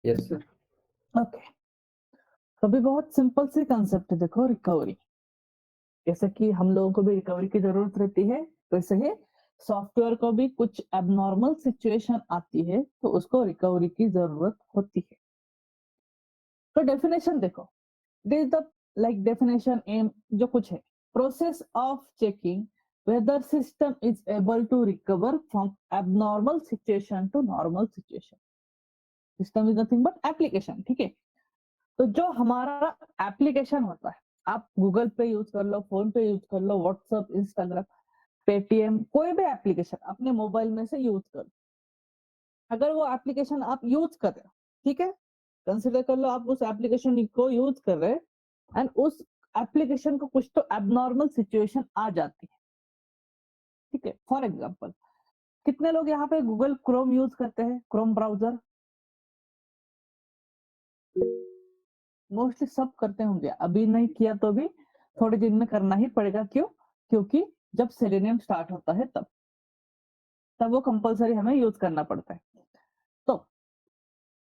Yes sir. Okay, तो अभी बहुत सिंपल सी कंसेप्ट है, देखो रिकवरी। जैसे कि हम लोगों को भी रिकवरी की जरूरत रहती है, वैसे ही सॉफ्टवेयर को भी कुछ एबनॉर्मल सिचुएशन आती है तो उसको रिकवरी की जरूरत होती है। तो डेफिनेशन देखो, this the like definition am जो कुछ है, process of checking whether system is able to recover from abnormal situation to normal situation. System is nothing but application, ठीक है। तो जो हमारा एप्लीकेशन होता है, आप गूगल पे यूज कर लो, फोन पे यूज कर लो, व्हाट्सएप, इंस्टाग्राम, पेटीएम, कोई भी एप्लीकेशन अपने मोबाइल में से यूज कर लो। अगर वो एप्लीकेशन आप यूज कर रहे हो, ठीक है, कंसिडर कर लो आप उस एप्लीकेशन को यूज कर रहे हैं एंड उस एप्लीकेशन को कुछ तो एबनॉर्मल सिचुएशन आ जाती है, ठीक है। फॉर एग्जांपल, कितने लोग यहाँ पे गूगल क्रोम यूज करते हैं, क्रोम ब्राउजर? मोस्टली सब करते होंगे, अभी नहीं किया तो भी थोड़े दिन में करना ही पड़ेगा। क्यों? क्योंकि जब सेलेनियम स्टार्ट होता है तब वो कंपलसरी हमें यूज करना पड़ता है। तो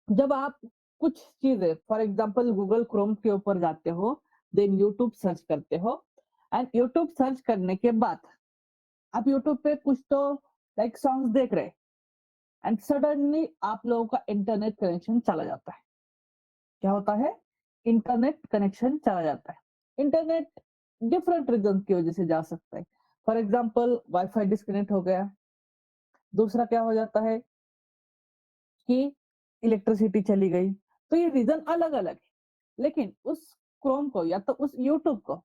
जब आप कुछ चीजें फॉर एग्जांपल गूगल क्रोम के ऊपर जाते हो, देन यूट्यूब सर्च करते हो एंड यूट्यूब सर्च करने के बाद आप यूट्यूब पे कुछ तो लाइक सॉन्ग्स देख रहे एंड सडनली आप लोगों का इंटरनेट कनेक्शन चला जाता है। क्या होता है? इंटरनेट कनेक्शन चला जाता है। इंटरनेट डिफरेंट रीजन की वजह से जा सकता है। फॉर एग्जांपल वाईफाई डिस्कनेक्ट हो गया, दूसरा क्या हो जाता है कि इलेक्ट्रिसिटी चली गई। तो ये रीजन अलग अलग है, लेकिन उस क्रोम को या तो उस यूट्यूब को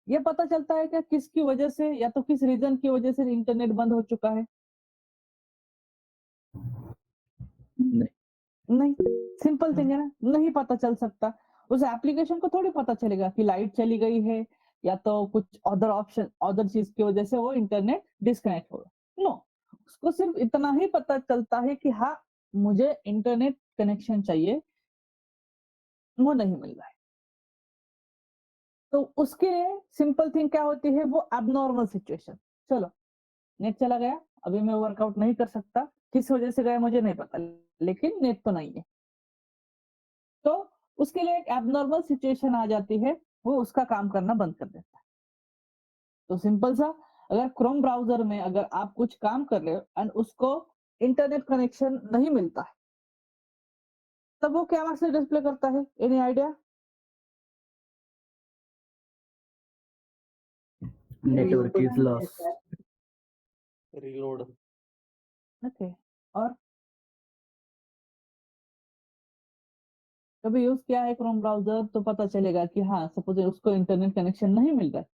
ये पता चलता है क्या किसकी वजह से या तो किस रीजन की वजह से इंटरनेट बंद हो चुका है? नहीं। नहीं। सिंपल थिंग है ना, नहीं पता चल सकता। उस एप्लीकेशन को थोड़ी पता चलेगा कि लाइट चली गई है या तो कुछ अदर ऑप्शन अदर चीज की वजह से वो इंटरनेट डिस्कनेक्ट होगा। नो, उसको सिर्फ इतना ही पता चलता है कि हाँ, मुझे इंटरनेट कनेक्शन चाहिए, वो नहीं मिल रहा है। तो उसके लिए सिंपल थिंग क्या होती है, वो एबनॉर्मल सिचुएशन। चलो, नेट चला गया, अभी मैं वर्कआउट नहीं कर सकता, किस वजह से गया मुझे नहीं पता, लेकिन नेट तो नहीं है। तो उसके लिए एक एबनॉर्मल सिचुएशन आ जाती है, वो उसका काम करना बंद कर देता है। तो सिंपल सा, अगर क्रोम ब्राउजर में अगर आप कुछ काम कर रहे हो एंड उसको इंटरनेट कनेक्शन नहीं मिलता है, तब वो क्या मैसेज डिस्प्ले करता है? Any idea? Network is loss. Reload. Okay, और कभी यूज किया है क्रोम ब्राउजर तो पता चलेगा कि हाँ, सपोज उसको इंटरनेट कनेक्शन नहीं मिल रहा है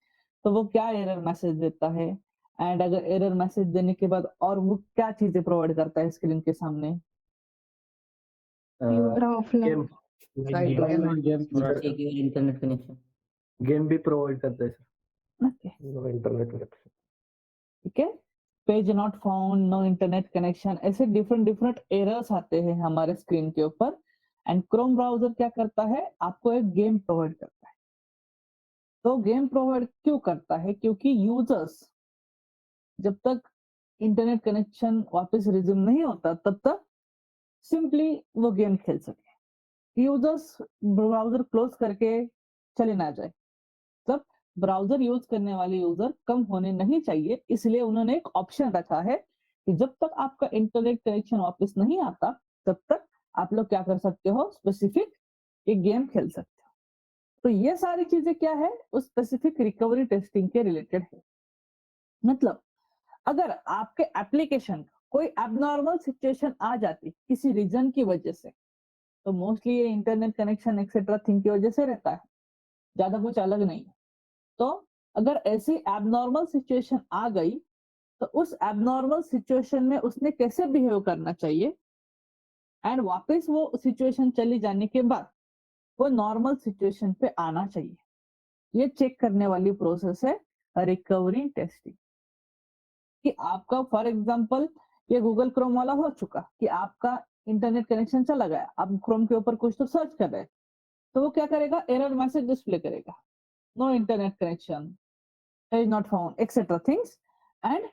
तो वो क्या एरर मैसेज देता है। एंड अगर एरर मैसेज देने के बाद और वो क्या चीजें प्रोवाइड करता है स्क्रीन के सामने? गेम इंटरनेट कनेक्शन, गेम भी प्रोवाइड करता है sir. Okay, no internet connection. ठीक है। Page not found, no internet connection, ऐसे डिफरेंट डिफरेंट एरर्स आते हैं हमारे स्क्रीन के ऊपर। एंड क्रोम ब्राउजर क्या करता है? आपको एक गेम प्रोवाइड करता है। तो गेम प्रोवाइड क्यों करता है? क्योंकि यूजर्स जब तक इंटरनेट कनेक्शन वापस रिज्यूम नहीं होता तब तक सिंपली वो गेम खेल सके, यूजर्स ब्राउजर क्लोज करके चले ना जाए। मतलब ब्राउजर यूज करने वाले यूजर कम होने नहीं चाहिए, इसलिए उन्होंने एक ऑप्शन रखा है कि जब तक आपका इंटरनेट कनेक्शन वापस नहीं आता तब तक आप लोग क्या कर सकते हो, स्पेसिफिक एक गेम खेल सकते हो। तो ये सारी चीजें क्या है, उस स्पेसिफिक रिकवरी टेस्टिंग के रिलेटेड है। मतलब अगर आपके एप्लीकेशन कोई एबनॉर्मल सिचुएशन आ जाती किसी रीजन की वजह से, तो मोस्टली ये इंटरनेट कनेक्शन एक्सेट्रा थिंग की वजह से रहता है, ज्यादा कुछ अलग नहीं है। तो अगर ऐसी एबनॉर्मल सिचुएशन आ गई तो उस एबनॉर्मल सिचुएशन में उसने कैसे बिहेव करना चाहिए एंड वापस वो सिचुएशन चली जाने के बाद वो नॉर्मल सिचुएशन पे आना चाहिए। ये चेक करने वाली प्रोसेस है रिकवरी टेस्टिंग। कि आपका फॉर एग्जांपल ये गूगल क्रोम वाला हो चुका कि आपका इंटरनेट कनेक्शन चला गया, आप क्रोम के ऊपर कुछ तो सर्च कर रहे हैं, तो वो क्या करेगा? एरर मैसेज डिस्प्ले करेगा, no internet connection, page not found, etcetera things. And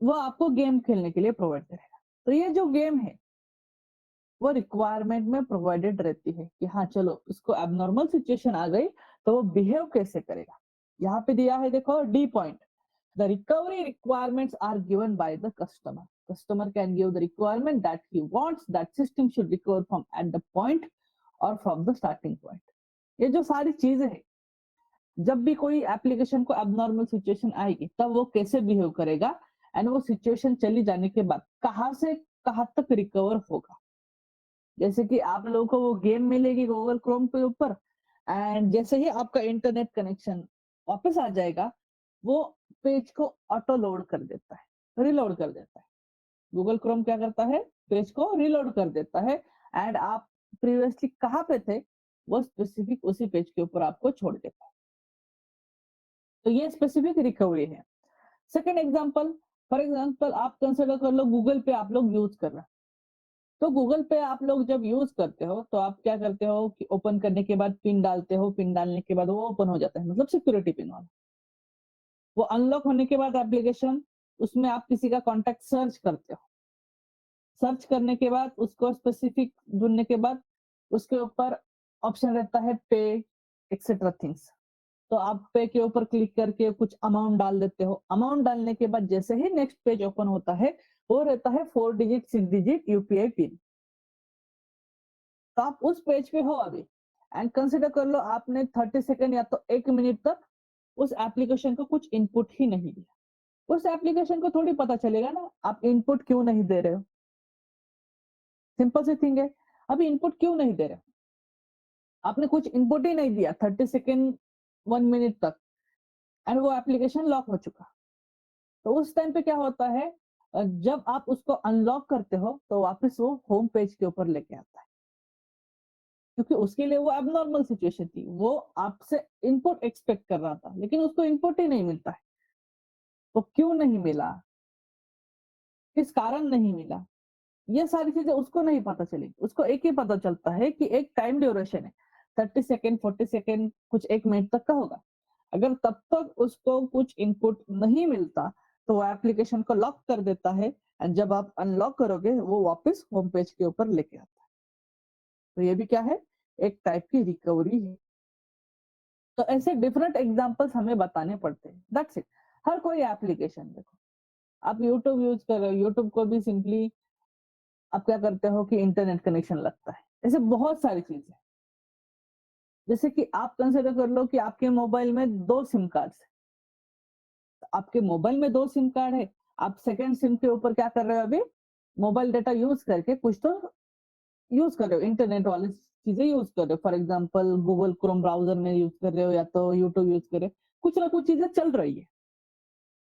वो आपको गेम खेलने के लिए प्रोवाइड करेगा। तो ये जो गेम है वो रिक्वायरमेंट में प्रोवाइडेड रहती है कि हाँ चलो इसको एबनॉर्मल सिचुएशन आ गई तो वो बिहेव कैसे करेगा। यहाँ पे दिया है देखो D point, the recovery requirements are given by the customer. Customer can give the requirement that he wants that system should recover from at the point और फ्रॉम द स्टार्टिंग पॉइंट। ये जो सारी चीजें हैं, जब भी कोई एप्लीकेशन को एबनॉर्मल सिचुएशन आएगी तब वो कैसे बिहेव करेगा एंड वो सिचुएशन चली जाने के बाद कहाँ से कहाँ तक रिकवर होगा। जैसे कि आप लोगों को वो गेम मिलेगी गूगल क्रोम के ऊपर एंड जैसे ही आपका इंटरनेट कनेक्शन वापस आ जाएगा वो पेज को ऑटो लोड कर देता है, रिलोड कर देता है। गूगल क्रोम क्या करता है, पेज को रिलोड कर देता है एंड आप प्रीवियसली कहाँ पे थे वो स्पेसिफिक उसी पेज के ऊपर आपको छोड़ देता है। तो ये स्पेसिफिक रिकवरी है। सेकंड एग्जांपल, फॉर एग्जांपल आप कंसीडर कर लो गूगल पे आप लोग यूज कर रहे हैं। तो गूगल पे आप लोग जब यूज करते हो तो आप क्या करते हो कि ओपन करने के बाद पिन डालते हो, पिन डालने के बाद वो ओपन हो जाता है, मतलब सिक्योरिटी पिन वाला। वो अनलॉक होने के बाद एप्लीकेशन उसमें आप किसी का कॉन्टेक्ट सर्च करते हो, सर्च करने के बाद उसको स्पेसिफिक ढूंढने के बाद उसके ऊपर ऑप्शन रहता है पे एक्सेट्रा थिंग्स। तो आप पे के ऊपर क्लिक करके कुछ अमाउंट डाल देते हो। अमाउंट डालने के बाद जैसे ही नेक्स्ट पेज ओपन होता है वो रहता है 4 डिजिट 6 डिजिट यूपीआई पिन। तो आप उस पेज पे हो अभी एंड कंसिडर कर लो आपने 30 सेकंड या तो 1 मिनट तक उस एप्लीकेशन को कुछ इनपुट ही नहीं दिया। उस एप्लीकेशन को थोड़ी पता चलेगा ना आप इनपुट क्यों नहीं दे रहे हो। सिंपल सी थिंग है, अभी इनपुट क्यों नहीं दे रहे हो, आपने कुछ इनपुट ही नहीं दिया 30 सेकंड 1 मिनट तक एंड वो एप्लीकेशन लॉक हो चुका। तो उस टाइम पे क्या होता है, जब आप उसको अनलॉक करते हो तो वापस वो होम पेज के ऊपर लेके आता है, क्योंकि उसके लिए वो एबनॉर्मल सिचुएशन थी। वो आपसे इनपुट एक्सपेक्ट कर रहा था लेकिन उसको इनपुट ही नहीं मिलता है। तो क्यों नहीं मिला, किस कारण नहीं मिला, ये सारी चीजें उसको नहीं पता चलेगी। उसको एक ही पता चलता है कि एक टाइम ड्यूरेशन है 30 सेकेंड 40 सेकेंड कुछ 1 मिनट तक का होगा। अगर तब तक उसको कुछ इनपुट नहीं मिलता तो वो एप्लीकेशन को लॉक कर देता है एंड जब आप अनलॉक करोगे वो वापस होम पेज के ऊपर लेके आता है। तो ये भी क्या है, एक टाइप की रिकवरी है। तो ऐसे डिफरेंट एग्जांपल्स हमें बताने पड़ते हैं, दैट्स इट। हर कोई एप्लीकेशन देखो, आप यूट्यूब यूज कर रहे हो, यूट्यूब को भी सिंपली आप क्या करते हो कि इंटरनेट कनेक्शन लगता है। ऐसे बहुत सारी चीजें, जैसे कि आप कंसिडर कर लो कि आपके मोबाइल में 2 सिम कार्ड है। आपके मोबाइल में 2 सिम कार्ड है, आप सेकंड सिम के ऊपर क्या कर रहे हो, अभी मोबाइल डाटा यूज करके कुछ तो यूज कर रहे हो, इंटरनेट वाली चीजें यूज कर रहे हो। For example Google Chrome browser में यूज कर रहे हो या तो यूट्यूब यूज कर रहे हो, कुछ ना कुछ चीजें चल रही है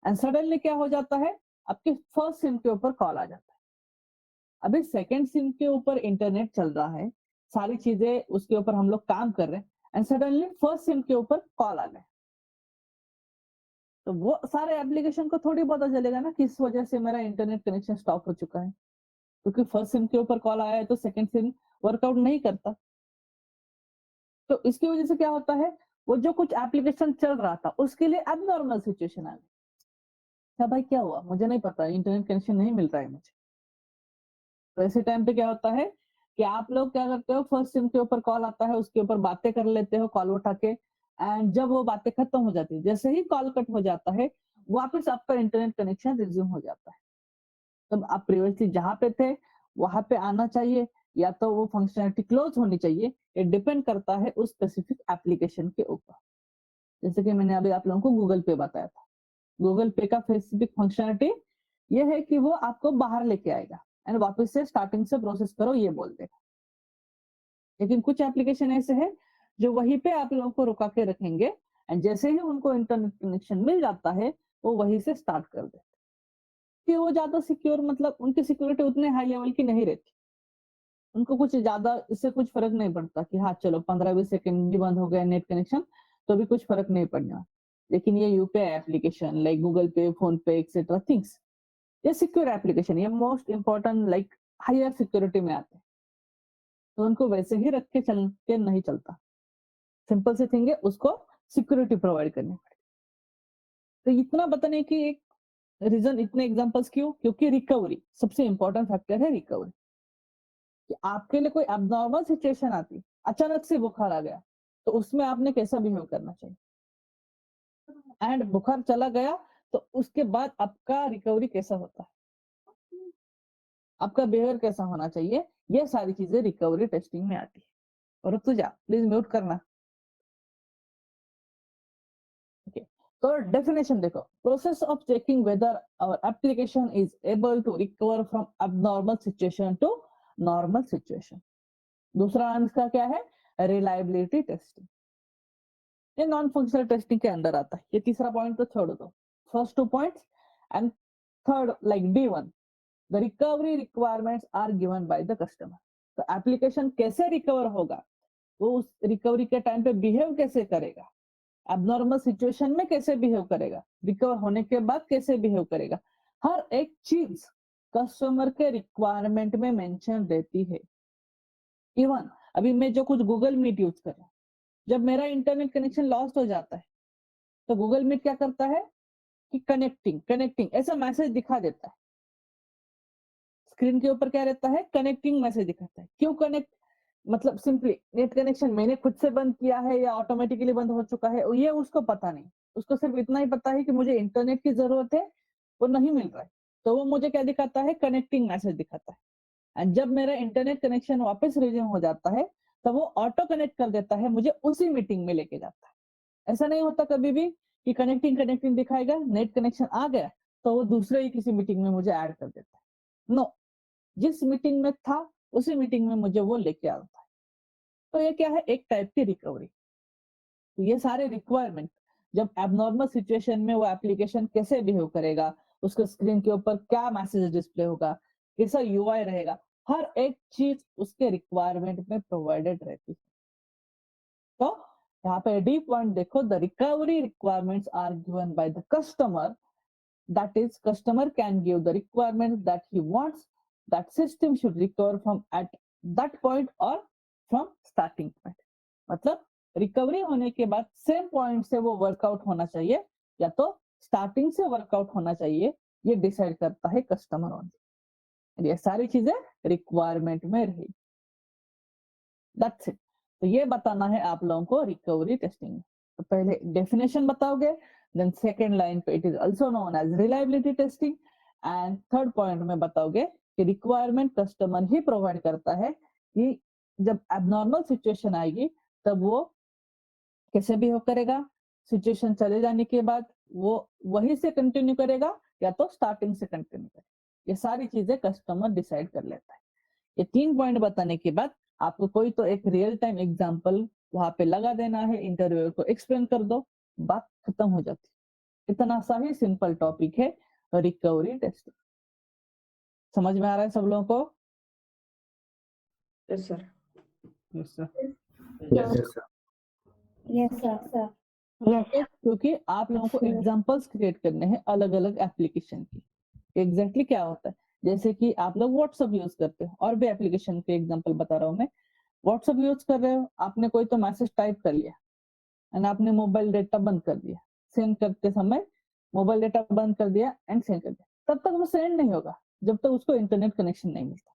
एंड सडनली क्या हो जाता है, आपके फर्स्ट सिम के ऊपर कॉल आ जाता है। अभी सेकंड सिम के ऊपर इंटरनेट चल रहा है, सारी चीजें उसके ऊपर हम लोग काम कर रहे हैं एंड सडनली फर्स्ट सिम के ऊपर कॉल आ गए। तो वो सारे एप्लीकेशन को थोड़ी पता चलेगा ना किस वजह से मेरा इंटरनेट कनेक्शन स्टॉप हो चुका है, क्योंकि फर्स्ट सिम के ऊपर कॉल आया है तो सेकंड सिम वर्कआउट नहीं करता। तो इसकी वजह से क्या होता है, वो जो कुछ एप्लीकेशन चल रहा था उसके लिए एबनॉर्मल सिचुएशन आ गई। क्या भाई क्या हुआ, मुझे नहीं पता, इंटरनेट कनेक्शन नहीं मिल रहा है मुझे। तो ऐसे टाइम पे क्या होता है कि आप लोग क्या करते हो, फर्स्ट सिम के ऊपर कॉल आता है उसके ऊपर बातें कर लेते हो कॉल उठा के एंड जब वो बातें खत्म हो जाती है, जैसे ही कॉल कट हो जाता है वापस आपका इंटरनेट कनेक्शन रिज्यूम हो जाता है। तब आप प्रीवियसली जहां पे थे वहां पे आना चाहिए या तो वो फंक्शनलिटी क्लोज होनी चाहिए। ये डिपेंड करता है उस स्पेसिफिक एप्लीकेशन के ऊपर। जैसे कि मैंने अभी आप लोगों को गूगल पे बताया था, गूगल पे का स्पेसिफिक फंक्शनलिटी ये है कि वो आपको बाहर लेके आएगा एंड वापस से स्टार्टिंग से प्रोसेस करो ये बोल देगा। लेकिन कुछ एप्लीकेशन ऐसे हैं जो वहीं पे आप लोगों को रुका के रखेंगे एंड जैसे ही उनको इंटरनेट कनेक्शन मिल जाता है वो वहीं से स्टार्ट कर देते, कि वो ज्यादा सिक्योर, मतलब उनकी सिक्योरिटी उतने हाई लेवल की नहीं रहती। उनको कुछ ज्यादा इससे कुछ फर्क नहीं पड़ता कि हाँ चलो 15-20 सेकंड भी बंद हो गया नेट कनेक्शन तो भी कुछ फर्क नहीं पड़ने वाला। लेकिन ये UPI application like Google Pay, PhonePe etcetera things, ये सिक्योर एप्लीकेशन, ये most important like higher security में आते हैं, तो उनको वैसे ही रख के चल के नहीं चलता। सिंपल सी थिंग है, उसको सिक्योरिटी प्रोवाइड करनी पड़ेगी। तो इतना बताने की एक रीजन, इतने एग्जांपल्स क्यों, क्योंकि रिकवरी सबसे इंपॉर्टेंट फैक्टर है, रिकवरी। कि आपके लिए कोई एब्नॉर्मल सिचुएशन आती, अचानक से बुखार आ गया, तो उसमें आपने कैसा बिहेव करना चाहिए, एंड बुखार चला गया तो उसके बाद आपका रिकवरी कैसा होता है, आपका बिहेवियर कैसा होना चाहिए, ये सारी चीजें रिकवरी टेस्टिंग में आती है। और तुझा प्लीज म्यूट करना। ओके, तो डेफिनेशन देखो, process of checking whether our application is able to recover from abnormal situation to normal situation. दूसरा आंसर क्या है, रिलायबिलिटी टेस्टिंग। ये नॉन फंक्शनल टेस्टिंग के अंदर आता है। ये तीसरा पॉइंट तो छोड़ दो, first 2 points and third like D1, the recovery requirements are given by the customer. तो एप्लीकेशन कैसे रिकवर होगा, वो उस रिकवरी के टाइम पे बिहेव कैसे करेगा, एबनॉर्मल सिचुएशन में कैसे बिहेव करेगा, रिकवर होने के बाद कैसे बिहेव करेगा, हर एक चीज कस्टमर के रिक्वायरमेंट में मेंशन रहती है। इवन अभी मैं जो कुछ गूगल मीट यूज कर रहा हूँ, जब मेरा इंटरनेट कनेक्शन लॉस्ट हो जाता है तो गूगल मीट क्या करता है कि कनेक्टिंग कनेक्टिंग ऐसा मैसेज दिखा देता है। स्क्रीन के ऊपर क्या रहता है, कनेक्टिंग मैसेज दिखाता है। क्यों कनेक्ट, मतलब सिंपली नेट कनेक्शन मैंने खुद से बंद किया है या ऑटोमेटिकली बंद हो चुका है, ये उसको पता नहीं। उसको सिर्फ इतना ही पता है कि मुझे इंटरनेट की जरूरत है, वो नहीं मिल रहा है, तो वो मुझे क्या दिखाता है, कनेक्टिंग मैसेज दिखाता है। एंड जब मेरा इंटरनेट कनेक्शन वापस रिज्यूम हो जाता है तो वो ऑटो कनेक्ट कर देता है, मुझे उसी मीटिंग में लेके जाता है। ऐसा नहीं होता कभी भी कि कनेक्टिंग कनेक्टिंग दिखाएगा, नेट कनेक्शन आ गया तो वो दूसरे ही किसी मीटिंग में मुझे ऐड कर देता है। नो, जिस मीटिंग में था उसी मीटिंग में मुझे वो लेके आता है। तो ये क्या है, एक टाइप की रिकवरी। तो ये सारे रिक्वायरमेंट, जब एबनॉर्मल सिचुएशन में वो एप्लीकेशन कैसे बिहेव करेगा, उसके स्क्रीन के ऊपर क्या मैसेज डिस्प्ले होगा, कैसा यूआई रहेगा, हर एक चीज उसके रिक्वायरमेंट में प्रोवाइडेड रहती है। तो यहाँ पे डी पॉइंट देखो, the recovery requirements are given by the customer, that is customer can give the requirements that he wants, that system should recover from at that point or from starting point। मतलब recovery होने के बाद same point से वो workout होना चाहिए या तो स्टार्टिंग से वर्कआउट होना चाहिए, ये डिसाइड करता है कस्टमर ओनली। ये सारी चीजें रिक्वायरमेंट में रहेगी। That's it. तो ये बताना है आप लोगों को रिकवरी टेस्टिंग में। तो पहले डेफिनेशन बताओगे, देन सेकंड लाइन पे it is also known as reliability testing, and third point में बताओगे कि रिक्वायरमेंट कस्टमर ही प्रोवाइड करता है कि जब एबनॉर्मल सिचुएशन आएगी तब वो कैसे बिहेव करेगा, सिचुएशन चले जाने के बाद वो वही से कंटिन्यू करेगा या तो स्टार्टिंग से कंटिन्यू करेगा। ये सारी चीजें कस्टमर डिसाइड कर लेता है। ये 3 पॉइंट बताने के बाद आपको कोई तो एक रियल टाइम एग्जांपल वहां पे लगा देना है, इंटरव्यूअर को एक्सप्लेन कर दो, बात खत्म हो जाती है। इतना सा ही सिंपल टॉपिक है रिकवरी टेस्टिंग। समझ में आ रहा है सब लोगों को? Yes sir. Yes sir. Yes, sir. Yes sir. क्योंकि आप लोगों को एग्जांपल्स क्रिएट करने हैं अलग अलग एप्लीकेशन की। एग्जैक्टली क्या होता है, जैसे कि आप लोग व्हाट्सएप यूज करते हो, और भी एप्लीकेशन के एग्जांपल बता रहा हूँ मैं। व्हाट्सएप यूज कर रहे हो, आपने कोई तो मैसेज टाइप कर लिया एंड आपने मोबाइल डेटा बंद कर दिया, सेंड करते समय मोबाइल डेटा बंद कर दिया एंड सेंड कर दिया, तब तक वो सेंड नहीं होगा जब तक उसको इंटरनेट कनेक्शन नहीं मिलता।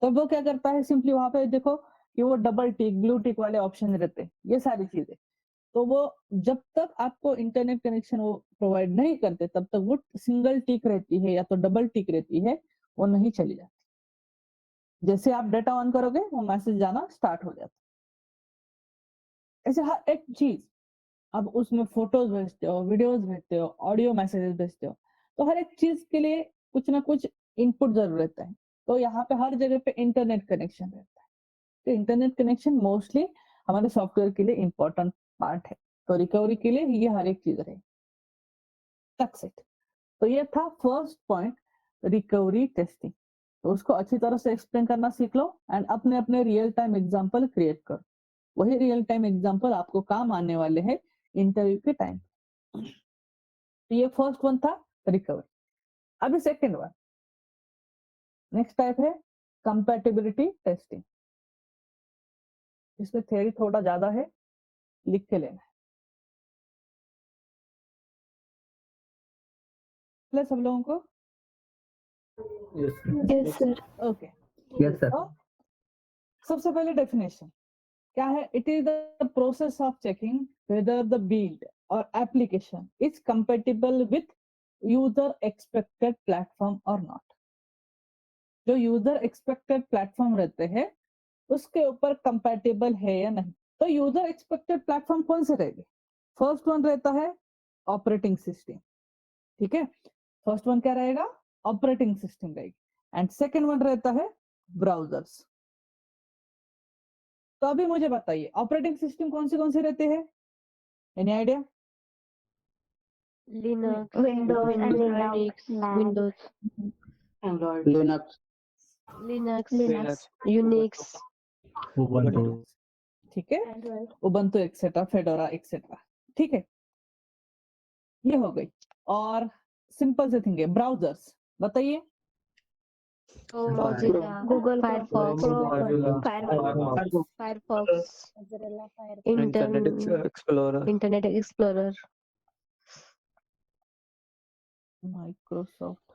तब वो क्या करता है, सिंपली वहां पे देखो कि वो डबल टिक ब्लू टिक वाले ऑप्शन रहते हैं, ये सारी चीजें। तो वो जब तक आपको इंटरनेट कनेक्शन वो प्रोवाइड नहीं करते तब तक वो सिंगल टिक रहती है या तो डबल टिक रहती है, वो नहीं चली जाती। जैसे आप डेटा ऑन करोगे वो मैसेज जाना स्टार्ट हो जाता है। ऐसे हर एक चीज, अब उसमें फोटोज भेजते हो, वीडियोस भेजते हो, ऑडियो मैसेजेस भेजते हो, तो हर एक चीज के लिए कुछ ना कुछ इनपुट जरूर रहता है। तो यहाँ पे हर जगह पे इंटरनेट कनेक्शन रहता है। तो इंटरनेट कनेक्शन मोस्टली हमारे सॉफ्टवेयर के लिए इंपॉर्टेंट पार्ट है। तो रिकवरी के लिए ये हर एक चीज रहेगी। That's it. तो ये था फर्स्ट पॉइंट, रिकवरी टेस्टिंग। तो उसको अच्छी तरह से एक्सप्लेन करना सीख लो एंड अपने अपने रियल टाइम एग्जांपल क्रिएट करो। वही रियल टाइम एग्जांपल आपको काम आने वाले हैं इंटरव्यू के टाइम। तो ये फर्स्ट वन था रिकवरी। अभी सेकंड वन, नेक्स्ट टाइप है कंपैटिबिलिटी टेस्टिंग। इसमें थ्योरी थोड़ा ज्यादा है, लिख के लेना है सब लोगों को। Yes, sir. Yes sir. Okay, Yes, sir. तो सबसे पहले डेफिनेशन क्या है? It is the process of checking whether the build और application is compatible with user expected platform और नॉट। जो यूजर एक्सपेक्टेड प्लेटफॉर्म रहते हैं उसके ऊपर कंपेटिबल है या नहीं। तो यूजर एक्सपेक्टेड प्लेटफॉर्म कौन से रहेंगे? फर्स्ट वन रहता है ऑपरेटिंग सिस्टम, ठीक है। फर्स्ट वन क्या रहेगा? ऑपरेटिंग सिस्टम रहेगी। एंड सेकेंड वन रहता है ब्राउजर्स। तो अभी मुझे बताइए ऑपरेटिंग सिस्टम कौन से रहते हैं? Any idea? Linux, Windows, Linux, Mac, Windows, Android, Linux, Linux, Linux, Unix, Ubuntu, ठीक है, Android. Ubuntu etcetera, fedora etcetera, ठीक है। ये हो गई। और सिंपल से थिंग है ब्राउजर्स, बताइए। Mozilla, Google, Firefox, Mozilla, Firefox, Firefox, Mozilla, Firefox. Internet Explorer, Internet Explorer, Microsoft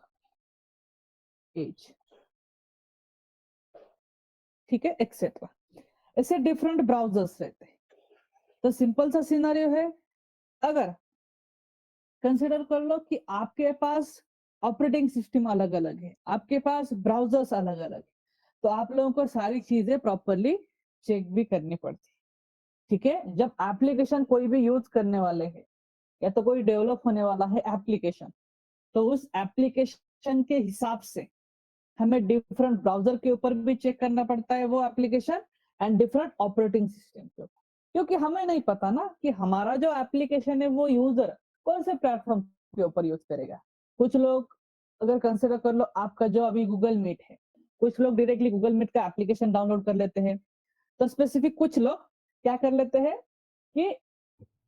Edge, ठीक है, एक्सेट्रा। ऐसे डिफरेंट ब्राउजर्स रहते हैं। तो सिंपल सा सिनेरियो है, अगर कंसिडर कर लो कि आपके पास ऑपरेटिंग सिस्टम अलग अलग है, आपके पास ब्राउजर्स अलग अलग है, तो आप लोगों को सारी चीजें प्रॉपरली चेक भी करनी पड़ती है, ठीक है। जब एप्लीकेशन कोई भी यूज करने वाले हैं या तो कोई डेवलप होने वाला है एप्लीकेशन, तो उस एप्लीकेशन के हिसाब से हमें डिफरेंट ब्राउजर के ऊपर भी चेक करना पड़ता है वो application, and different operating system के ऊपर, क्योंकि हमें नहीं पता ना कि हमारा जो एप्लीकेशन है वो यूजर कौन से प्लेटफॉर्म के ऊपर यूज करेगा। कुछ लोग, अगर कंसिडर कर लो आपका जो अभी गूगल मीट है, कुछ लोग डायरेक्टली गूगल मीट का एप्लीकेशन डाउनलोड कर लेते हैं। तो स्पेसिफिक कुछ लोग क्या कर लेते हैं कि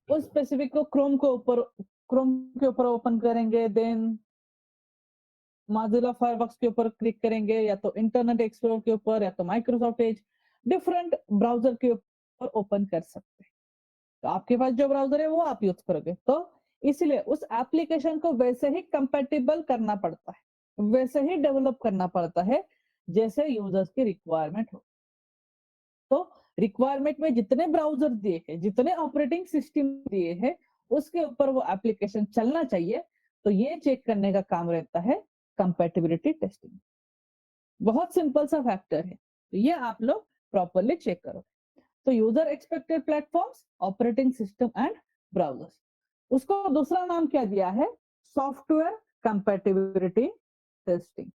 उस स्पेसिफिक को क्रोम के ऊपर ओपन करेंगे, देन मोज़िला फायरफॉक्स के ऊपर क्लिक करेंगे, या तो इंटरनेट एक्सप्लोरर के ऊपर, या तो माइक्रोसॉफ्ट एज, डिफरेंट ब्राउजर के ऊपर ओपन कर सकते हैं। तो आपके पास जो ब्राउजर है वो आप यूज करोगे, तो इसलिए उस एप्लीकेशन को वैसे ही कंपैटिबल करना पड़ता है, वैसे ही डेवलप करना पड़ता है जैसे यूजर्स की रिक्वायरमेंट हो। तो रिक्वायरमेंट में जितने ब्राउजर दिए हैं, जितने ऑपरेटिंग सिस्टम दिए हैं, उसके ऊपर वो एप्लीकेशन चलना चाहिए। तो ये चेक करने का काम रहता है कंपैटिबिलिटी टेस्टिंग। बहुत सिंपल सा फैक्टर है, तो ये आप लोग प्रॉपरली चेक करो। तो user expected platforms, operating system and browsers, उसको दूसरा नाम क्या दिया है? Software compatibility testing.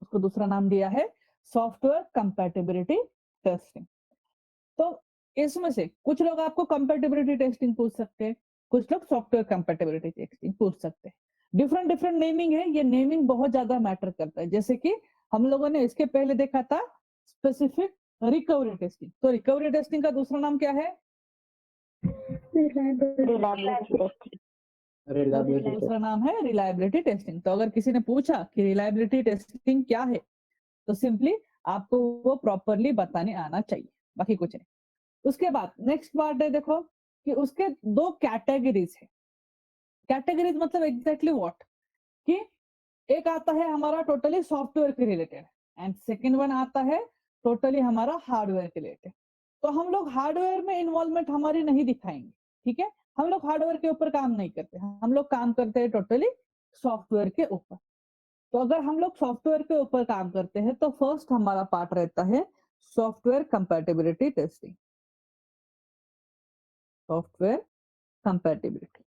उसको दूसरा नाम दिया है सॉफ्टवेयर कंपैटिबिलिटी टेस्टिंग। तो इसमें से कुछ लोग आपको कंपैटिबिलिटी टेस्टिंग पूछ सकते हैं, कुछ लोग सॉफ्टवेयर कंपैटिबिलिटी टेस्टिंग पूछ सकते हैं। डिफरेंट डिफरेंट नेमिंग है, ये नेमिंग बहुत ज्यादा मैटर करता है। जैसे कि हम लोगों ने इसके पहले देखा था स्पेसिफिक रिकवरी टेस्टिंग। तो रिकवरी टेस्टिंग का दूसरा नाम क्या है? Reliability testing. दूसरा नाम है रिलायबिलिटी टेस्टिंग। तो अगर किसी ने पूछा कि रिलायबिलिटी टेस्टिंग क्या है, तो सिंपली आपको वो प्रॉपरली बताने आना चाहिए, बाकी कुछ नहीं। उसके बाद नेक्स्ट पार्ट है, देखो कि उसके दो कैटेगरीज है। कैटेगरीज मतलब एग्जैक्टली व्हाट, कि एक आता है हमारा टोटली सॉफ्टवेयर के रिलेटेड, एंड सेकंड वन आता है टोटली हमारा हार्डवेयर के रिलेटेड। तो हम लोग हार्डवेयर में इन्वॉल्वमेंट हमारी नहीं दिखाएंगे, ठीक है। हम लोग हार्डवेयर के ऊपर काम नहीं करते, हम लोग काम करते हैं टोटली सॉफ्टवेयर के ऊपर। तो अगर हम लोग सॉफ्टवेयर के ऊपर काम करते हैं तो फर्स्ट हमारा पार्ट रहता है software compatibility testing. Software compatibility,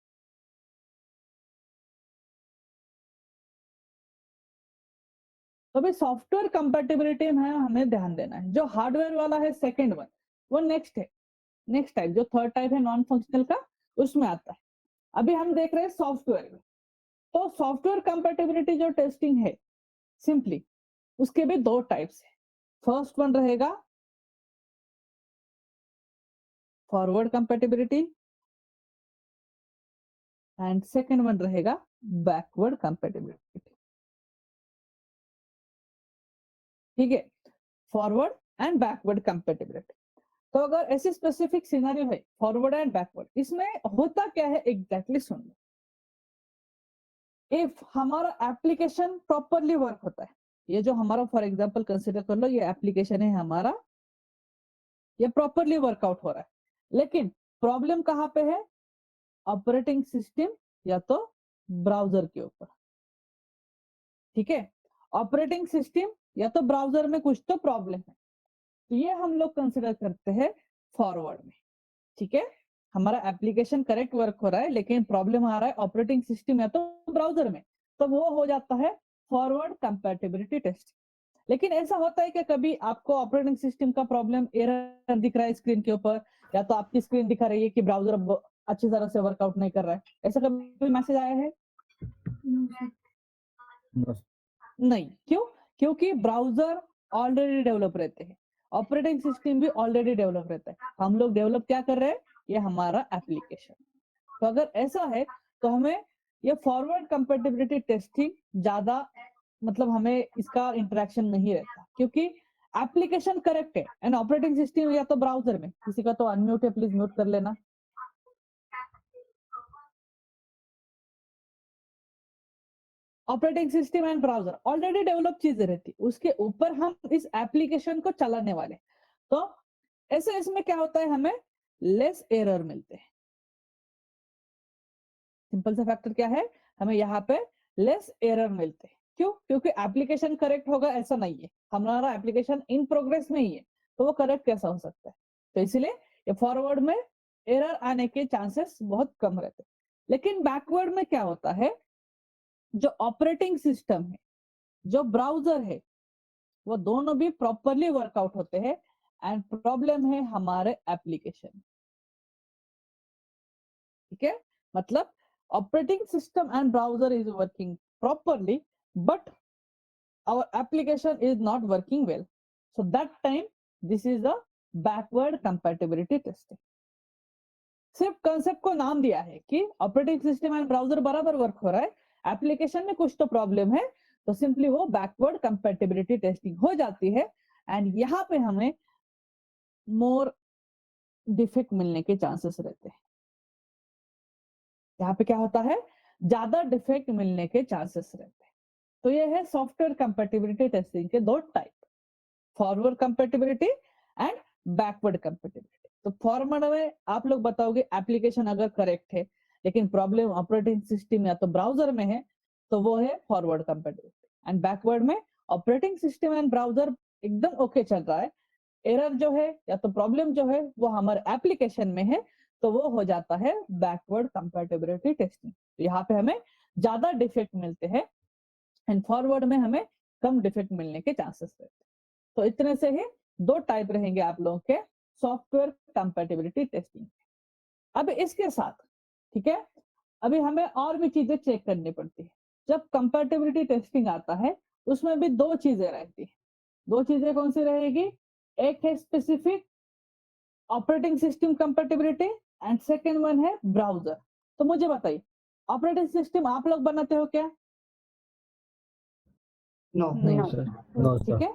तो भाई सॉफ्टवेयर कंपैटिबिलिटी में हमें ध्यान देना है। जो हार्डवेयर वाला है सेकंड वन, वो नेक्स्ट है, नेक्स्ट टाइप जो थर्ड टाइप है नॉन फंक्शनल का, उसमें आता है। अभी हम देख रहे हैं सॉफ्टवेयर में। तो सॉफ्टवेयर कंपैटिबिलिटी जो टेस्टिंग है, सिंपली उसके भी दो टाइप्स है। फर्स्ट वन रहेगा forward compatibility, and second one रहेगा बैकवर्ड कंपैटिबिलिटी, ठीक है। Forward and backward compatibility. तो अगर ऐसी स्पेसिफिक सिनेरियो है फॉरवर्ड एंड बैकवर्ड, इसमें होता क्या है एग्जैक्टली सुन लो। इफ हमारा एप्लीकेशन प्रॉपरली वर्क होता है, ये जो हमारा फॉर एग्जांपल कंसीडर कर लो, ये एप्लीकेशन है हमारा, ये प्रॉपरली वर्कआउट हो रहा है, लेकिन प्रॉब्लम कहाँ पे है? ऑपरेटिंग सिस्टम या तो ब्राउजर के ऊपर। ठीक है, ऑपरेटिंग सिस्टम या तो ब्राउजर में कुछ तो प्रॉब्लम है, तो ये हम लोग कंसिडर करते हैं फॉरवर्ड में। ठीक है, हमारा एप्लीकेशन करेक्ट वर्क हो रहा है लेकिन प्रॉब्लम आ रहा है ऑपरेटिंग सिस्टम या तो ब्राउजर में, तो वो हो जाता है फॉरवर्ड कंपैटिबिलिटी टेस्ट। लेकिन ऐसा होता है कि कभी आपको ऑपरेटिंग सिस्टम का प्रॉब्लम एरर दिख रहा है स्क्रीन के ऊपर, या तो आपकी स्क्रीन दिखा रही है कि ब्राउजर अच्छी तरह से वर्कआउट नहीं कर रहा है, ऐसा कभी मैसेज आया है? नहीं, क्यों? क्योंकि ब्राउजर ऑलरेडी डेवलप रहते हैं, ऑपरेटिंग सिस्टम भी ऑलरेडी डेवलप रहता है, हम लोग डेवलप क्या कर रहे हैं? ये हमारा एप्लीकेशन। तो अगर ऐसा है तो हमें ये फॉरवर्ड कंपैटिबिलिटी टेस्टिंग ज्यादा, मतलब हमें इसका इंटरेक्शन नहीं रहता, क्योंकि एप्लीकेशन करेक्ट है एंड ऑपरेटिंग सिस्टम या तो ब्राउजर में। किसी का तो अनम्यूट है, प्लीज म्यूट कर लेना। Operating system and browser already develop चीजें रहती, उसके ऊपर हम इस एप्लीकेशन को चलाने वाले, तो ऐसे इसमें क्या होता है, हमें लेस एरर मिलते हैं। सिंपल सा फैक्टर क्या है, हमें यहाँ पे लेस एरर मिलते हैं। क्यों? क्योंकि एप्लीकेशन करेक्ट होगा ऐसा नहीं है, हमारा एप्लीकेशन इन प्रोग्रेस में ही है, तो वो करेक्ट कैसा हो सकता है? तो इसलिए ये फॉरवर्ड में एरर आने के चांसेस बहुत कम रहते हैं। लेकिन बैकवर्ड में क्या होता है, जो ऑपरेटिंग सिस्टम है, जो ब्राउजर है, वो दोनों भी प्रॉपरली वर्कआउट होते हैं एंड प्रॉब्लम है हमारे एप्लीकेशन। ठीक है, मतलब operating system and browser is working properly but our application is not working well, so that time this is a backward compatibility testing। सिर्फ कंसेप्ट को नाम दिया है कि ऑपरेटिंग सिस्टम एंड ब्राउजर बराबर वर्क हो रहा है, एप्लीकेशन में कुछ तो प्रॉब्लम है, तो सिंपली वो बैकवर्ड कंपैटिबिलिटी टेस्टिंग हो जाती है एंड यहाँ पे हमें मोर डिफेक्ट मिलने के चांसेस रहते हैं। यहाँ पे क्या होता है, ज्यादा डिफेक्ट मिलने के चांसेस रहते हैं। तो ये है सॉफ्टवेयर कंपैटिबिलिटी टेस्टिंग के दो type, forward compatibility and backward compatibility. तो फॉरवर्ड में आप लोग बताओगे एप्लीकेशन अगर करेक्ट है लेकिन प्रॉब्लम ऑपरेटिंग सिस्टम या तो ब्राउजर में है, तो वो है फॉरवर्ड कंपैटिबिलिटी। एंड बैकवर्ड में ऑपरेटिंग सिस्टम एंड ब्राउजर एकदम ओके चल रहा है, एरर जो है या तो प्रॉब्लम जो है वो हमारे एप्लीकेशन में है, तो वो हो जाता है बैकवर्ड कंपैटिबिलिटी टेस्टिंग। तो यहाँ पे हमें ज्यादा डिफेक्ट मिलते हैं एंड फॉरवर्ड में हमें कम डिफेक्ट मिलने के चांसेस रहते हैं। तो इतने से ही दो टाइप रहेंगे आप लोगों के सॉफ्टवेयर कंपैटिबिलिटी टेस्टिंग। अब इसके साथ, ठीक है, अभी हमें और भी चीजें चेक करनी पड़ती है। जब कंपैटिबिलिटी टेस्टिंग आता है उसमें भी दो चीजें रहती है। दो चीजें कौन सी रहेगी? एक है specific operating system compatibility and second one है ब्राउजर। तो मुझे बताइए, ऑपरेटिंग सिस्टम आप लोग बनाते हो क्या? No. नहीं, No sir, no ठीक sir, है,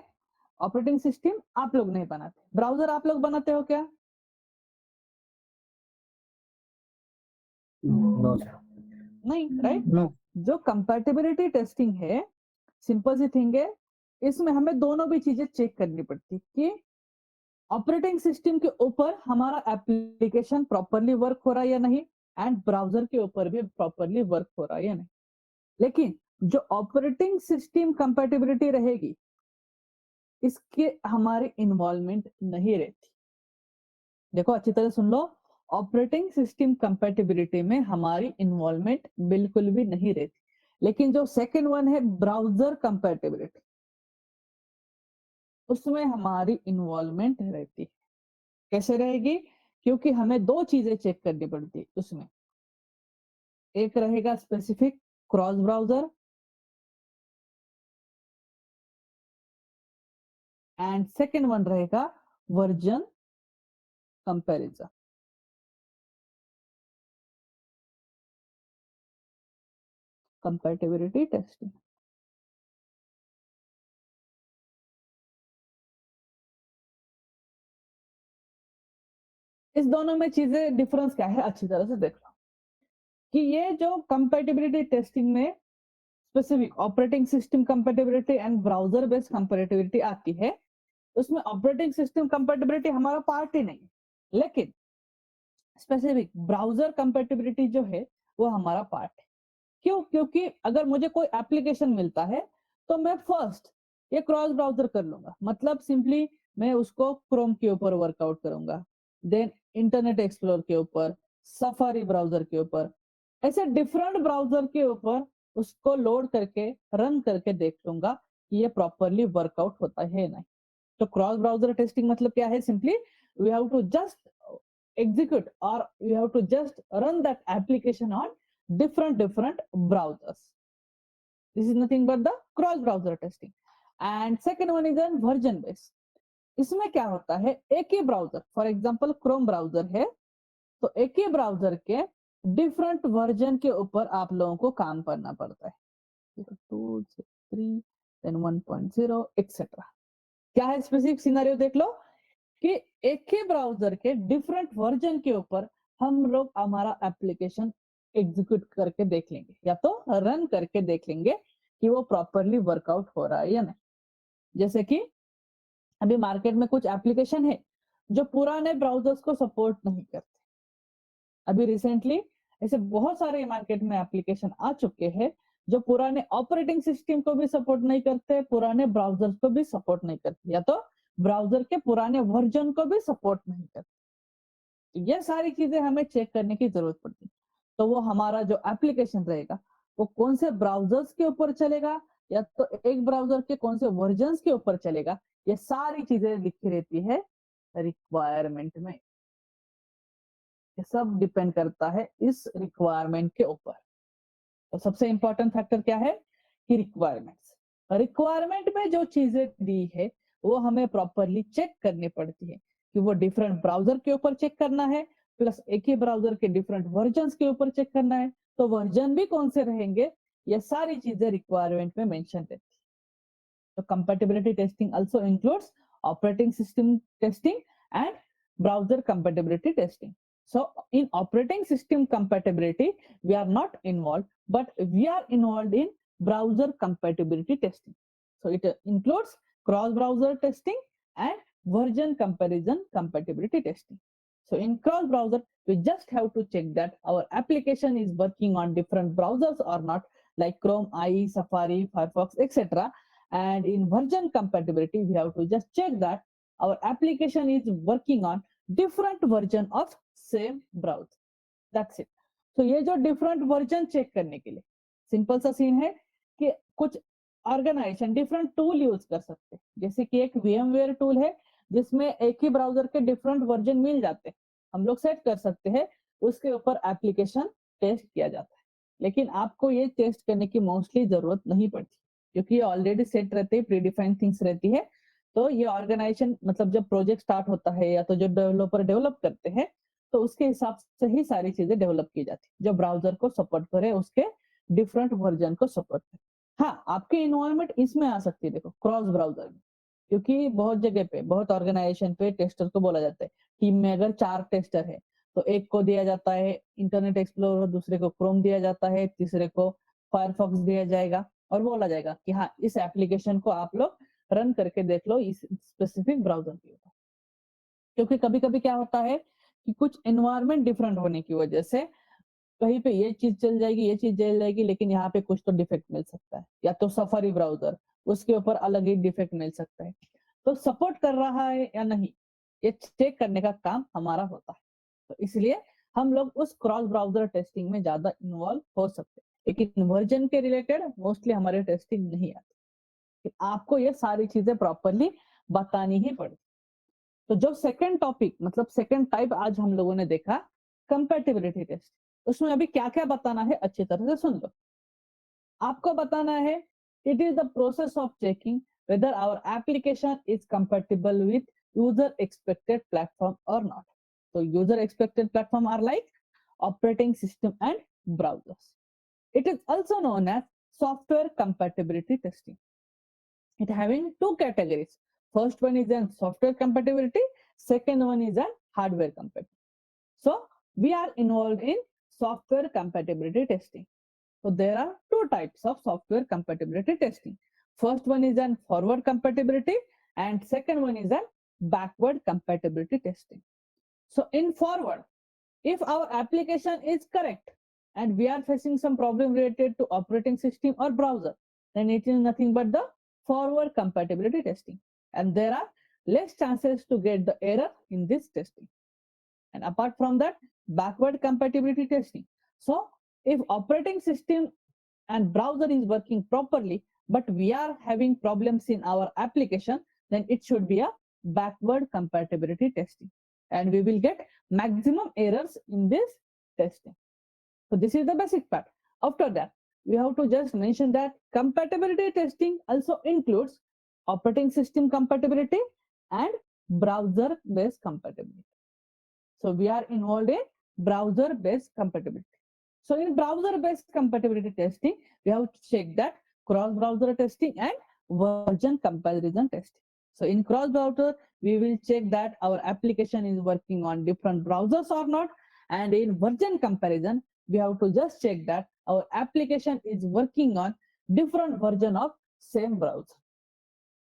ऑपरेटिंग सिस्टम आप लोग नहीं बनाते, ब्राउजर आप लोग बनाते हो क्या? no sir, नहीं, राइट? No. जो कंपैटिबिलिटी टेस्टिंग है, सिंपल सी थिंग है, इसमें हमें दोनों भी चीजें चेक करनी पड़ती कि ऑपरेटिंग सिस्टम के ऊपर हमारा एप्लीकेशन प्रॉपरली वर्क हो रहा है या नहीं, एंड ब्राउजर के ऊपर भी प्रॉपरली वर्क हो रहा है या नहीं। लेकिन जो ऑपरेटिंग सिस्टम कंपैटिबिलिटी रहेगी, इसके हमारी इन्वॉल्वमेंट नहीं रहती। देखो अच्छी तरह सुन लो, ऑपरेटिंग सिस्टम कंपैटिबिलिटी में हमारी इन्वॉल्वमेंट बिल्कुल भी नहीं रहती। लेकिन जो सेकंड वन है ब्राउजर कंपैटिबिलिटी, उसमें हमारी इन्वॉल्वमेंट रहती है। कैसे रहेगी? क्योंकि हमें दो चीजें चेक करनी पड़ती है उसमें। एक रहेगा specific cross browser and second one रहेगा वर्जन कंपैरिजन। कंपैटिबिलिटी टेस्टिंग इस दोनों में चीजें डिफरेंस क्या है अच्छी तरह से देख लो कि ये जो कंपैटिबिलिटी टेस्टिंग में specific operating system compatibility and browser based compatibility आती है, उसमें ऑपरेटिंग सिस्टम कंपैटिबिलिटी हमारा पार्ट ही नहीं है, लेकिन स्पेसिफिक ब्राउजर कंपैटिबिलिटी जो है वो हमारा पार्ट है। क्यों? क्योंकि अगर मुझे कोई एप्लीकेशन मिलता है तो मैं फर्स्ट ये क्रॉस ब्राउजर कर लूंगा, मतलब सिंपली मैं उसको क्रोम के ऊपर वर्कआउट करूंगा, देन इंटरनेट एक्सप्लोरर के ऊपर, सफारी ब्राउजर के ऊपर, ऐसे डिफरेंट ब्राउजर के ऊपर उसको लोड करके रन करके देख लूंगा कि ये प्रॉपरली वर्कआउट होता है नहीं। तो क्रॉस ब्राउजर टेस्टिंग मतलब क्या है? Simply we have to just execute or you have to just run that application on different browsers. This is nothing but the cross browser testing. And second one is an version based. इसमें क्या होता है, एक ही browser, for example Chrome browser है, तो एक ही ब्राउजर के डिफरेंट वर्जन के ऊपर आप लोगों को काम करना पड़ता है, 2, 3, then 1.0 एक्सेट्रा। क्या है स्पेसिफिक सिनेरियो देख लो कि एक ही ब्राउजर के डिफरेंट वर्जन के ऊपर हम लोग हमारा एप्लीकेशन एग्जीक्यूट करके देख लेंगे या तो रन करके देख लेंगे कि वो प्रॉपरली वर्कआउट हो रहा है या नहीं। जैसे कि अभी मार्केट में कुछ एप्लीकेशन है जो पुराने ब्राउजर्स को सपोर्ट नहीं करते। अभी रिसेंटली ऐसे बहुत सारे मार्केट में एप्लीकेशन आ चुके हैं जो पुराने ऑपरेटिंग सिस्टम को भी सपोर्ट नहीं करते, पुराने ब्राउजर्स को भी सपोर्ट नहीं करते, या तो ब्राउजर के पुराने वर्जन को भी सपोर्ट नहीं करते। ये सारी चीजें हमें चेक करने की जरूरत पड़ती है। तो वो हमारा जो एप्लीकेशन रहेगा वो कौन से ब्राउजर्स के ऊपर चलेगा या तो एक ब्राउजर के कौन से वर्जन्स के ऊपर चलेगा, ये सारी चीजें लिखी रहती है रिक्वायरमेंट में। ये सब डिपेंड करता है इस रिक्वायरमेंट के ऊपर। तो सबसे इंपॉर्टेंट फैक्टर क्या है कि रिक्वायरमेंट में जो चीजें दी है वो हमें प्रॉपरली चेक करनी पड़ती है कि वो डिफरेंट ब्राउजर के ऊपर चेक करना है, प्लस एक ही ब्राउजर के डिफरेंट वर्जन्स के ऊपर चेक करना है, तो वर्जन भी कौन से रहेंगे, ये सारी चीजें रिक्वायरमेंट में मेंशन रहती है। तो compatibility testing also includes operating system testing and browser compatibility testing. So in operating system compatibility, we are not involved, but we are involved in browser compatibility testing. So it includes cross-browser testing and version comparison compatibility testing. So in cross-browser, we just have to check that our application is working on different browsers or not, like Chrome, IE, Safari, Firefox, etc. And in version compatibility, we have to just check that our application is working on different version of same browser. That's it. So ये जो different version check करने के लिए simple सा scene है कि कुछ organisation different tool use कर सकते हैं, जैसे कि एक VMware टूल है जिसमें एक ही ब्राउजर के डिफरेंट वर्जन मिल जाते हैं, हम लोग सेट कर सकते हैं, उसके ऊपर एप्लीकेशन टेस्ट किया जाता है। लेकिन आपको ये टेस्ट करने की मोस्टली जरूरत नहीं पड़ती क्योंकि ये ऑलरेडी सेट रहते हैं, प्रीडिफाइंड थिंग्स रहती है। तो ये ऑर्गेनाइजेशन मतलब जब प्रोजेक्ट स्टार्ट होता है या तो जो डेवलपर डेवलप करते हैं तो उसके हिसाब से ही सारी चीजें डेवलप की जाती है, जो ब्राउजर को सपोर्ट करे, उसके डिफरेंट वर्जन को सपोर्ट करे। हाँ, आपकी इन्वायरमेंट इसमें आ सकती है, देखो क्रॉस ब्राउजर में, क्योंकि बहुत जगह पे बहुत ऑर्गेनाइजेशन पे टेस्टर को बोला जाता है, टीम में अगर 4 टेस्टर है तो एक को दिया जाता है इंटरनेट एक्सप्लोरर, दूसरे को क्रोम दिया जाता है, तीसरे को फायरफॉक्स दिया जाएगा और बोला जाएगा कि हाँ इस एप्लीकेशन को आप लोग रन करके देख लो इस स्पेसिफिक ब्राउजर के ऊपर। क्योंकि कभी कभी क्या होता है कि कुछ एनवायरनमेंट डिफरेंट होने की वजह से कहीं पे ये चीज चल जाएगी, ये चीज चल जाएगी, लेकिन यहाँ पे कुछ तो डिफेक्ट मिल सकता है, या तो सफारी ब्राउजर उसके ऊपर अलग ही डिफेक्ट मिल सकता है। तो सपोर्ट कर रहा है या नहीं ये चेक करने का काम हमारा होता है। तो इसलिए हम लोग उस क्रॉस ब्राउजर टेस्टिंग में ज्यादा इन्वॉल्व हो सकते हैं, लेकिन वर्जन के रिलेटेड मोस्टली हमारे टेस्टिंग नहीं आती। आपको ये सारी चीजें प्रॉपरली बतानी ही पड़ेगी। तो जो सेकंड टॉपिक मतलब सेकंड टाइप आज हम लोगों ने देखा कंपैटिबिलिटी टेस्ट, उसमें अभी क्या क्या बताना है अच्छी तरह से सुन लो। आपको बताना है it is the process of checking whether our application is compatible with user expected platform or not. So user expected platform are like operating system and browsers. It is also known as software compatibility testing. It having 2 categories. First one is an software compatibility, second one is an hardware compatibility. So we are involved in software compatibility testing. So there are two types of software compatibility testing. First one is an forward compatibility and second one is an backward compatibility testing. So in forward, if our application is correct and we are facing some problem related to operating system or browser, then it is nothing but the forward compatibility testing. And there are less chances to get the error in this testing. And apart from that, backward compatibility testing. So if operating system and browser is working properly, but we are having problems in our application, then it should be a backward compatibility testing. And we will get maximum errors in this testing. So this is the basic part. After that, we have to just mention that compatibility testing also includes operating system compatibility and browser-based compatibility. So we are involved in browser-based compatibility. So in browser-based compatibility testing, we have to check that cross-browser testing and version comparison testing. So in cross-browser, we will check that our application is working on different browsers or not. And in version comparison, we have to just check that our application is working on different version of same browser.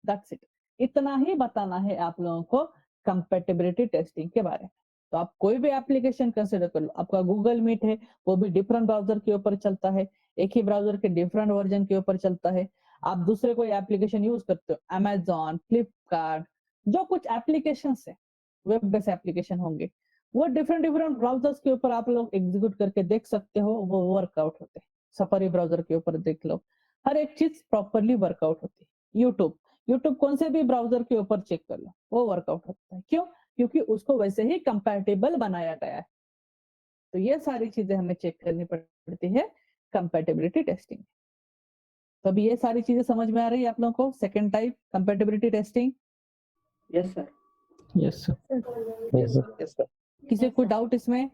That's it. इतना ही बताना है आप लोगों को compatibility testing के बारे में. तो आप कोई भी एप्लीकेशन कंसीडर कर लो, आपका गूगल मीट है वो भी डिफरेंट ब्राउजर के ऊपर चलता है, एक ही ब्राउजर के डिफरेंट वर्जन के ऊपर चलता है. आप दूसरे कोई एप्लीकेशन यूज करते हो, अमेजॉन, फ्लिपकार्ट, जो कुछ एप्लीकेशन है वेब बेस्ड एप्लीकेशन होंगे, वो डिफरेंट डिफरेंट ब्राउजर्स के ऊपर आप लोग एग्जीक्यूट करके देख सकते हो, वो वर्कआउट होते हैं. सफारी ब्राउजर के ऊपर देख लो, हर एक चीज प्रॉपरली वर्कआउट होती है. यूट्यूब कौन से भी ब्राउजर के ऊपर चेक कर लो, वो वर्कआउट होता है. क्यों? क्योंकि उसको वैसे ही कंपैटिबल बनाया गया है. तो ये सारी चीजें हमें चेक करनी पड़ती है कंपैटिबिलिटी टेस्टिंग. तो अभी ये सारी चीजें समझ में आ रही है आप लोगों को? Second type compatibility testing. Yes, sir. Yes, sir. Yes, sir. किसी को डाउट इसमें?